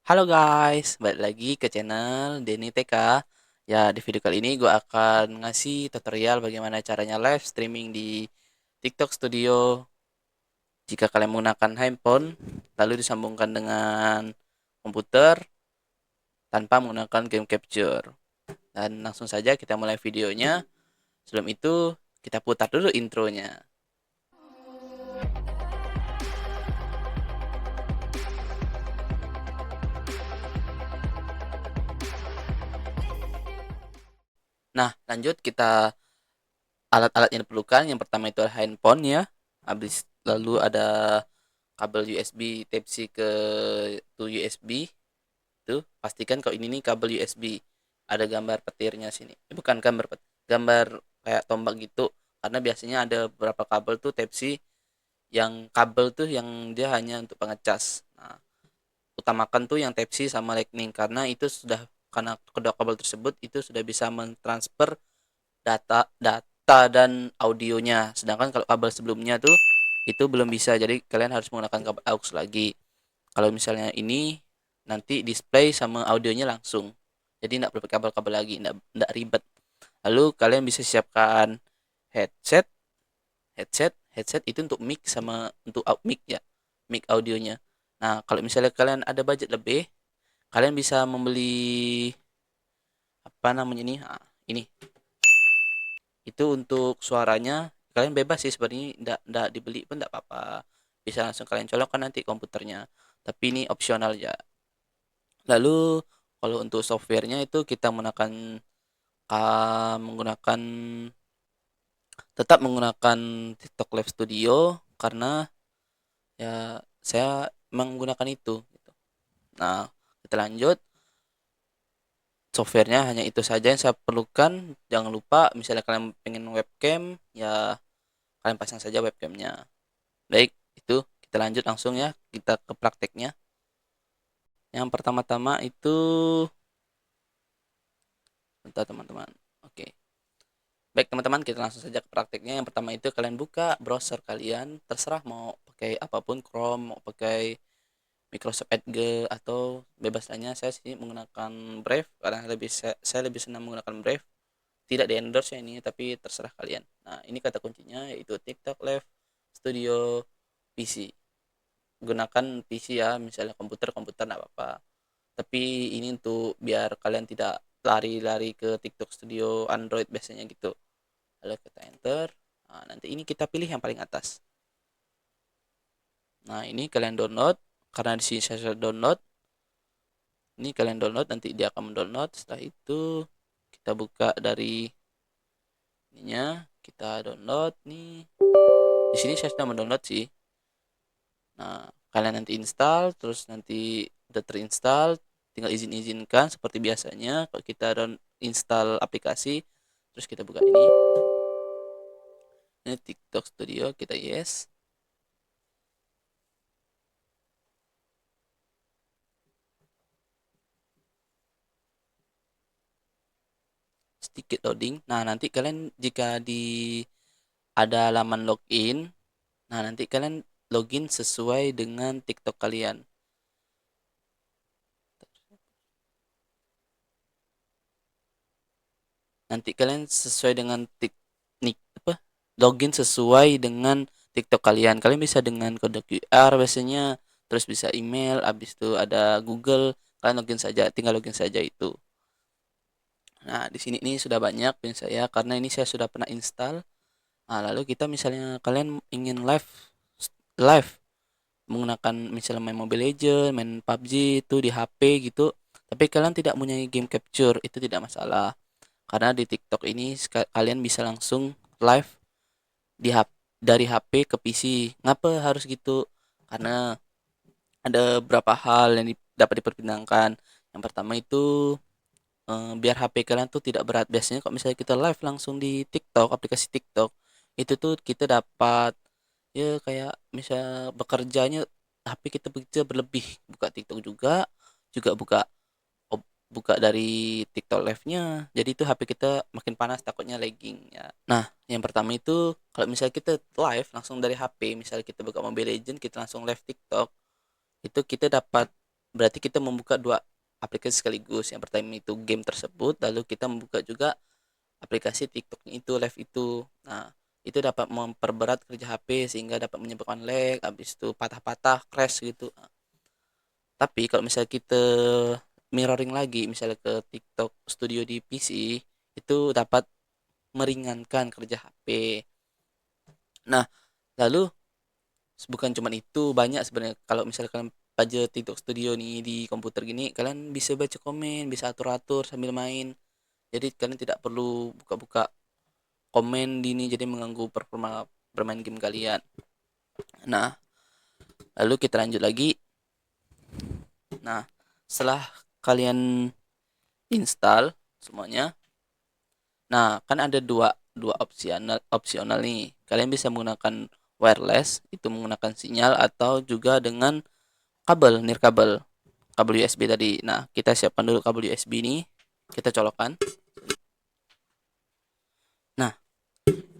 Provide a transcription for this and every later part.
Halo guys, balik lagi ke channel Denny TK. Ya, di video kali ini gue akan ngasih tutorial bagaimana caranya live streaming di TikTok Studio jika kalian menggunakan handphone, lalu disambungkan dengan komputer tanpa menggunakan game capture. Dan langsung saja kita mulai videonya. Sebelum itu, kita putar dulu intronya. Nah, lanjut kita alat-alat yang diperlukan. Yang pertama itu adalah handphone ya. Habis lalu ada kabel USB Type-C ke to USB. Itu pastikan kalau ini nih kabel USB. Ada gambar petirnya sini. Bukan gambar petir, gambar kayak tombak gitu. Karena biasanya ada beberapa kabel tuh Type-C yang kabel tuh yang dia hanya untuk pengecas. Nah, utamakan tuh yang Type-C sama Lightning karena itu sudah karena kedua kabel tersebut itu sudah bisa mentransfer data dan audionya. Sedangkan kalau kabel sebelumnya tuh itu belum bisa. Jadi kalian harus menggunakan kabel aux lagi. Kalau misalnya ini nanti display sama audionya langsung. Jadi tidak perlu kabel-kabel lagi, tidak ribet. Lalu kalian bisa siapkan headset, headset itu untuk mic sama untuk out mic ya, mic audionya. Nah, kalau misalnya kalian ada budget lebih, kalian bisa membeli apa namanya ini? Ini itu untuk suaranya kalian bebas sih sebenarnya, ndak dibeli pun ndak apa-apa, bisa langsung kalian colokkan nanti komputernya, tapi ini opsional ya. Lalu kalau untuk softwarenya itu kita menggunakan tetap menggunakan TikTok Live Studio karena ya saya menggunakan itu gitu. Nah, kita lanjut. Softwarenya hanya itu saja yang saya perlukan. Jangan lupa misalnya kalian pengen webcam ya kalian pasang saja webcamnya. Baik, itu kita lanjut langsung ya, kita ke prakteknya. Yang pertama-tama itu, bentar teman-teman. Oke. Baik teman-teman, kita langsung saja ke prakteknya. Yang pertama itu kalian buka browser kalian, terserah mau pakai apapun, Chrome, mau pakai Microsoft Edge atau bebas lainnya. Saya sih menggunakan Brave karena saya lebih senang menggunakan Brave. Tidak di endorse ya ini, tapi terserah kalian. Nah, ini kata kuncinya yaitu TikTok Live Studio PC. Gunakan PC ya, misalnya komputer nggak apa-apa. Tapi ini untuk biar kalian tidak lari-lari ke TikTok Studio Android biasanya gitu. Lalu kita enter. Nah, nanti ini kita pilih yang paling atas. Nah, ini kalian download. Karena di sini saya sudah download. Ini kalian download, nanti dia akan mendownload. Setelah itu kita buka dari ininya, kita download nih. Di sini saya sudah mendownload sih. Nah, kalian nanti install, terus nanti udah terinstall, tinggal izin-izinkan seperti biasanya. Kalau kita install aplikasi, terus kita buka ini TikTok Studio, kita yes. Sedikit loading. Nah, nanti kalian jika ada halaman login, nah nanti kalian login sesuai dengan TikTok kalian. Nanti kalian sesuai dengan teknik apa? Login sesuai dengan TikTok kalian. Kalian bisa dengan kode QR biasanya, terus bisa email, habis itu ada Google, kalian login saja, tinggal login saja itu. Nah, di sini ini sudah banyak punya saya karena ini saya sudah pernah install. Nah, lalu kita misalnya kalian ingin live menggunakan misalnya main Mobile Legends, main PUBG itu di HP gitu, tapi kalian tidak punya game capture, itu tidak masalah. Karena di TikTok ini kalian bisa langsung live di dari HP ke PC. Ngapa harus gitu? Karena ada beberapa hal yang dapat dipertimbangkan. Yang pertama itu biar HP kalian tuh tidak berat. Biasanya kalau misalnya kita live langsung di TikTok, aplikasi TikTok, itu tuh kita dapat ya kayak misal bekerjanya HP kita bekerja berlebih. Buka TikTok juga, juga buka dari TikTok live-nya. Jadi itu HP kita makin panas takutnya lagging ya. Nah, yang pertama itu kalau misalnya kita live langsung dari HP, misalnya kita buka Mobile Legends, kita langsung live TikTok, itu kita dapat berarti kita membuka dua aplikasi sekaligus. Yang pertama itu game tersebut, lalu kita membuka juga aplikasi TikToknya itu, live itu. Nah, itu dapat memperberat kerja HP sehingga dapat menyebabkan lag, habis itu patah-patah, crash gitu. Tapi kalau misalnya kita mirroring lagi misalnya ke TikTok Studio di PC, itu dapat meringankan kerja HP. Nah, lalu bukan cuma itu, banyak sebenarnya. Kalau misalnya kalian aja TikTok Studio nih di komputer gini, kalian bisa baca komen, bisa atur-atur sambil main. Jadi kalian tidak perlu buka-buka komen di ini jadi mengganggu performa bermain game kalian. Nah, lalu kita lanjut lagi. Nah, setelah kalian install semuanya, nah kan ada dua dua opsional nih. Kalian bisa menggunakan wireless, itu menggunakan sinyal atau juga dengan kabel, nirkabel, kabel USB tadi. Nah, kita siapkan dulu kabel USB ini, kita colokkan. Nah,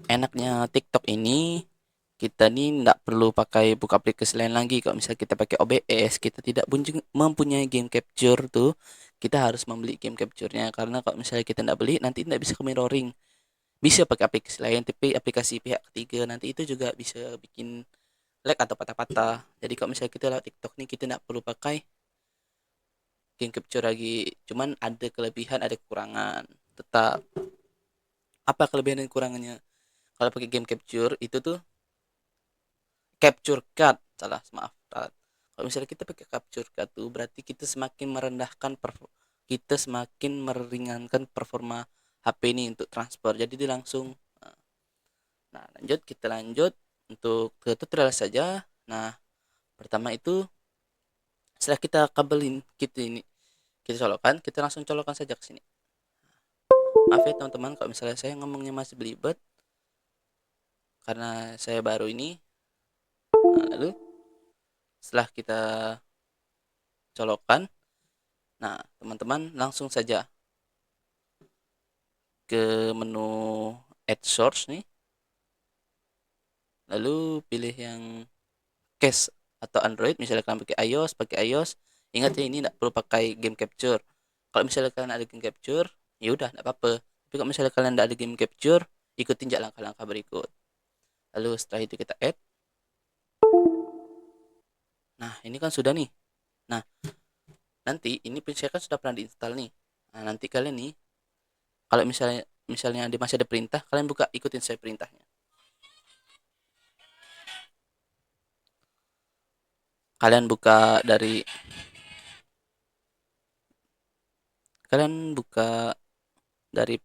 enaknya TikTok ini kita nih nggak perlu pakai buka aplikasi lain lagi. Kalau misalnya kita pakai OBS, kita tidak mempunyai game capture tuh, kita harus membeli game capture-nya. Karena kalau misalnya kita nggak beli, nanti nggak bisa ke mirroring. Bisa pakai aplikasi lain, tapi aplikasi pihak ketiga nanti itu juga bisa bikin lag atau patah-patah. Jadi kalau misalnya kita lewat TikTok nih, kita nggak perlu pakai game capture lagi. Cuman ada kelebihan, ada kekurangan. Tetap, apa kelebihan dan kekurangannya? Kalau pakai game capture itu tuh capture card, salah, maaf, salah. Kalau misalnya kita pakai capture card tuh berarti kita semakin merendahkan kita semakin meringankan performa HP ini untuk transfer. Jadi dia langsung. Nah, lanjut, kita lanjut untuk ke tutorial saja. Nah, pertama itu setelah kita kabelin kita colokkan, kita langsung colokkan saja ke sini. Maaf ya teman-teman kalau misalnya saya ngomongnya masih belibet karena saya baru ini. Nah, lalu setelah kita colokkan, nah teman-teman langsung saja ke menu add source nih, lalu pilih yang cache atau Android. Misalnya kalian pakai iOS, ingat ya ini tidak perlu pakai game capture. Kalau misalnya kalian ada game capture, ya udah tidak apa-apa. Tapi kalau misalnya kalian tidak ada game capture, ikutin jalan langkah-langkah berikut. Lalu setelah itu kita add. Nah, ini kan sudah nih. Nah, nanti ini saya kan sudah pernah diinstal nih. Nah, nanti kalian nih, kalau misalnya masih ada perintah, kalian buka, ikutin saya perintahnya. Kalian buka dari kalian buka dari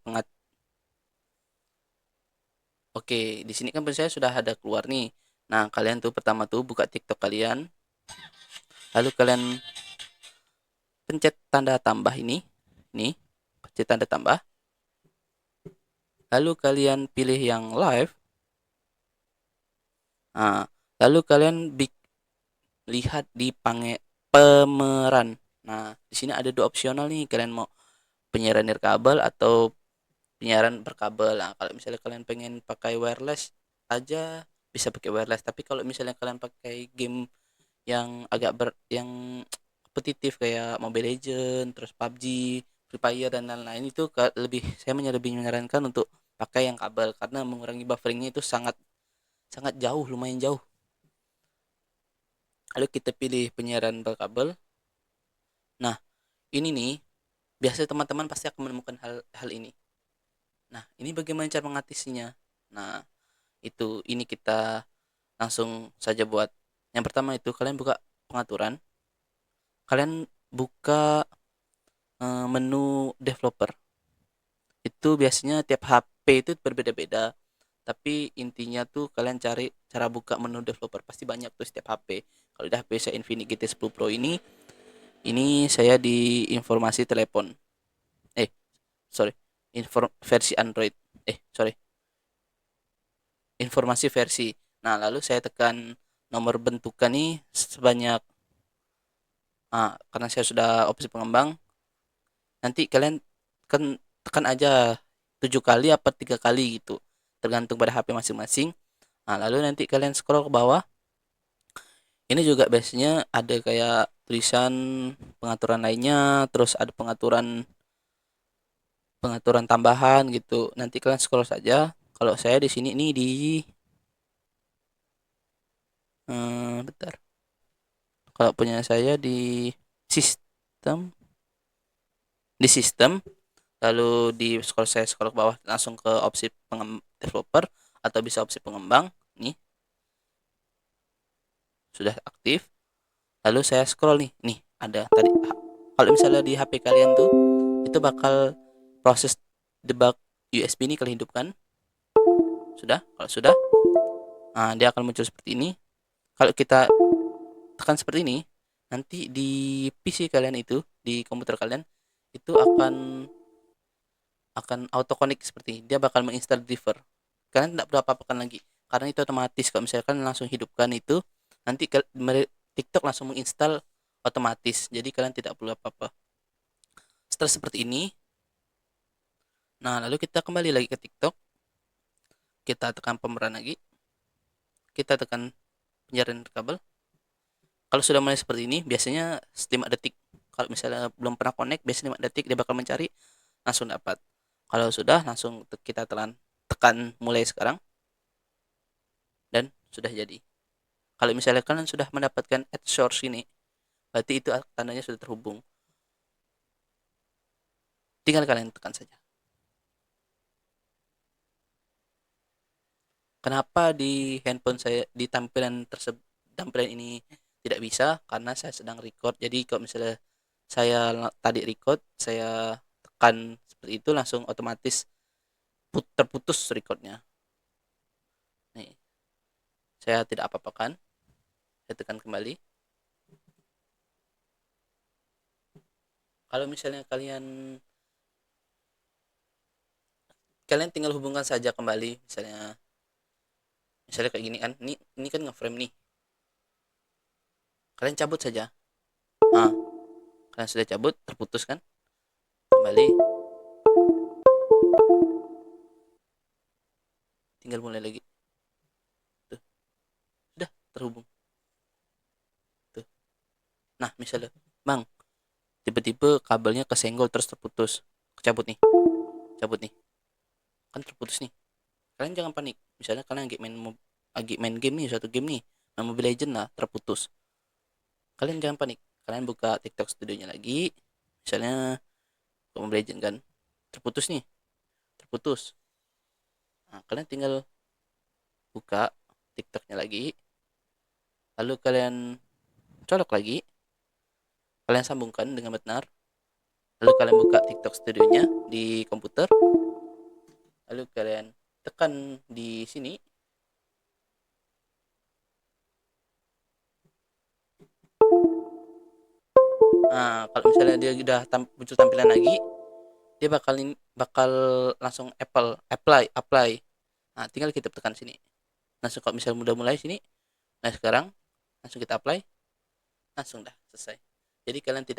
Oke, di sini kan saya sudah ada keluar nih. Nah, kalian tuh pertama tuh buka TikTok kalian, lalu kalian pencet tanda tambah ini, nih, pencet tanda tambah, lalu kalian pilih yang live. Nah, lalu kalian lihat di pemeran. Nah, di sini ada dua opsional nih, kalian mau penyiaran nirkabel atau penyiaran berkabel. Nah, kalau misalnya kalian pengen pakai wireless aja, bisa pakai wireless. Tapi kalau misalnya kalian pakai game yang yang kompetitif kayak Mobile Legend, terus PUBG, Free Fire dan lain-lain, itu lebih menyarankan untuk pakai yang kabel karena mengurangi bufferingnya itu sangat sangat jauh, lumayan jauh. Lalu kita pilih penyiaran berkabel. Nah, ini nih biasanya teman-teman pasti akan menemukan hal ini. Nah, ini bagaimana cara mengatasinya? Nah, ini kita langsung saja buat. Yang pertama itu kalian buka pengaturan, kalian buka menu developer. Itu biasanya tiap HP itu berbeda-beda, tapi intinya tuh kalian cari cara buka menu developer, pasti banyak tuh setiap HP. Kalau di HP saya Infinix GT 10 Pro ini saya di informasi telepon. Eh, sorry. Versi Android. Sorry. Informasi versi. Nah, lalu saya tekan nomor bentukan nih sebanyak, karena saya sudah opsi pengembang, nanti kalian tekan aja 7 kali apa 3 kali gitu, tergantung pada HP masing-masing. Nah, lalu nanti kalian scroll ke bawah. Ini juga biasanya ada kayak tulisan pengaturan lainnya, terus ada pengaturan pengaturan tambahan gitu. Nanti kalian scroll saja. Kalau saya di sini nih di bentar. Kalau punya saya sistem di sistem, lalu di scroll saya scroll ke bawah langsung ke opsi developer atau bisa opsi pengembang. Nih, sudah aktif. Lalu saya scroll nih ada tadi. Kalau misalnya di HP kalian tuh itu bakal proses debug USB ini kalian hidupkan. Sudah? Kalau sudah, nah, dia akan muncul seperti ini. Kalau kita tekan seperti ini, nanti di PC kalian itu, di komputer kalian itu akan auto connect seperti ini. Dia bakal menginstal driver. Kalian tidak perlu apa-apakan lagi. Karena itu otomatis. Kalau misalkan langsung hidupkan itu, nanti TikTok langsung menginstal otomatis. Jadi kalian tidak perlu apa-apa. Setelah seperti ini, nah lalu kita kembali lagi ke TikTok. Kita tekan pemeran lagi. Kita tekan penjarian kabel. Kalau sudah mulai seperti ini, biasanya 5 detik. Kalau misalnya belum pernah connect, biasanya 5 detik dia bakal mencari, langsung dapat. Kalau sudah, langsung kita tekan mulai sekarang, dan sudah jadi. Kalau misalnya kalian sudah mendapatkan ad source ini, berarti itu tandanya sudah terhubung. Tinggal kalian tekan saja. Kenapa di handphone saya di tampilan ini tidak bisa? Karena saya sedang record. Jadi kalau misalnya saya tadi record, saya tekan seperti itu langsung otomatis terputus recordnya. Nih, saya tidak apa-apakan. Saya tekan kembali. Kalau misalnya kalian tinggal hubungkan saja kembali, misalnya kayak gini kan, ini kan ngeframe nih. Kalian cabut saja. Ah, kalian sudah cabut, terputus kan? Kembali, tinggal mulai lagi. Tuh, sudah terhubung. Tuh. Nah, misalnya, Bang, tiba-tiba kabelnya kesenggol terus terputus. Cabut nih, cabut nih. Kan terputus nih. Kalian jangan panik. Misalnya kalian lagi main game nih, suatu game nih, main Mobile Legend lah, terputus. Kalian jangan panik. Kalian buka TikTok studionya lagi. Misalnya Mobile Legend kan, terputus nih, terputus. Nah, kalian tinggal buka TikToknya lagi, lalu kalian colok lagi, kalian sambungkan dengan benar, lalu kalian buka TikTok studionya di komputer, lalu kalian tekan di sini. Nah, kalau misalnya dia udah muncul tampilan lagi, dia bakal langsung apply. Nah, tinggal kita tekan sini. Langsung kalau misalnya udah mulai sini, nah sekarang langsung kita apply, langsung dah selesai. Jadi kalian eh,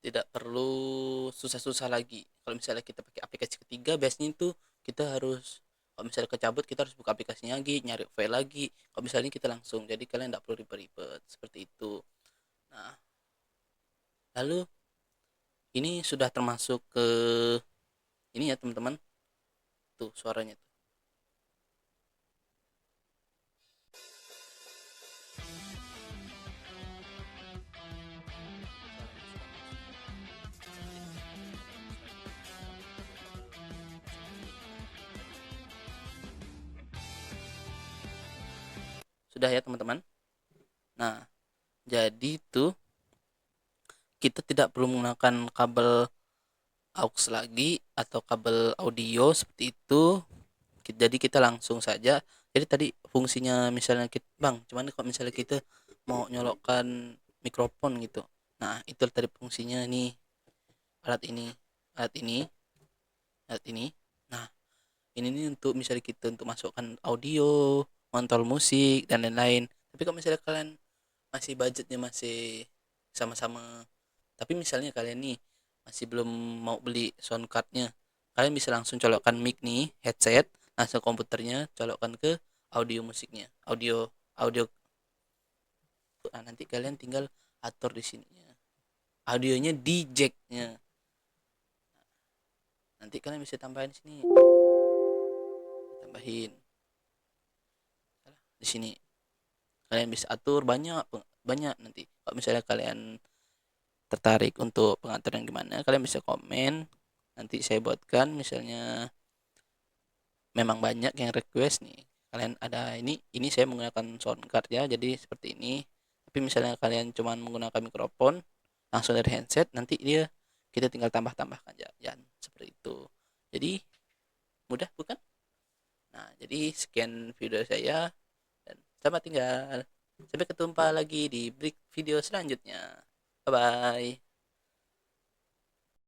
tidak perlu susah-susah lagi. Kalau misalnya kita pakai aplikasi ketiga, biasanya itu kita harus, kalau misalnya kecabut kita harus buka aplikasinya lagi, nyari file lagi. Kalau misalnya kita langsung, jadi kalian tidak perlu ribet-ribet seperti itu. Nah, lalu ini sudah termasuk ke ini ya teman-teman, tuh suaranya tuh. Sudah ya teman-teman. Nah, jadi tuh kita tidak perlu menggunakan kabel aux lagi atau kabel audio seperti itu. Jadi kita langsung saja. Jadi tadi fungsinya misalnya kita, Bang, cuman kalau misalnya kita mau nyolokkan mikrofon gitu. Nah, itu tadi fungsinya nih, alat ini, alat ini, alat ini. Nah, ini nih untuk misalnya kita untuk masukkan audio, kontrol musik dan lain-lain. Tapi kalau misalnya kalian masih budgetnya masih sama-sama, tapi misalnya kalian nih masih belum mau beli sound cardnya, kalian bisa langsung colokkan mic nih, headset, langsung komputernya colokkan ke audio musiknya, audio audio Nah, nanti kalian tinggal atur di sininya. Audionya di jacknya. Nanti kalian bisa tambahin sini. Tambahin di sini. Kalian bisa atur banyak banyak nanti. Kalau misalnya kalian tertarik untuk pengaturan gimana, kalian bisa komen. Nanti saya buatkan misalnya memang banyak yang request nih. Kalian ada ini saya menggunakan sound card ya, jadi seperti ini. Tapi misalnya kalian cuma menggunakan mikrofon langsung dari headset, nanti dia kita tinggal tambah-tambahkan ya, seperti itu. Jadi mudah bukan? Nah, jadi sekian video saya dan selamat tinggal. Sampai ketemu lagi di video selanjutnya. Bye bye.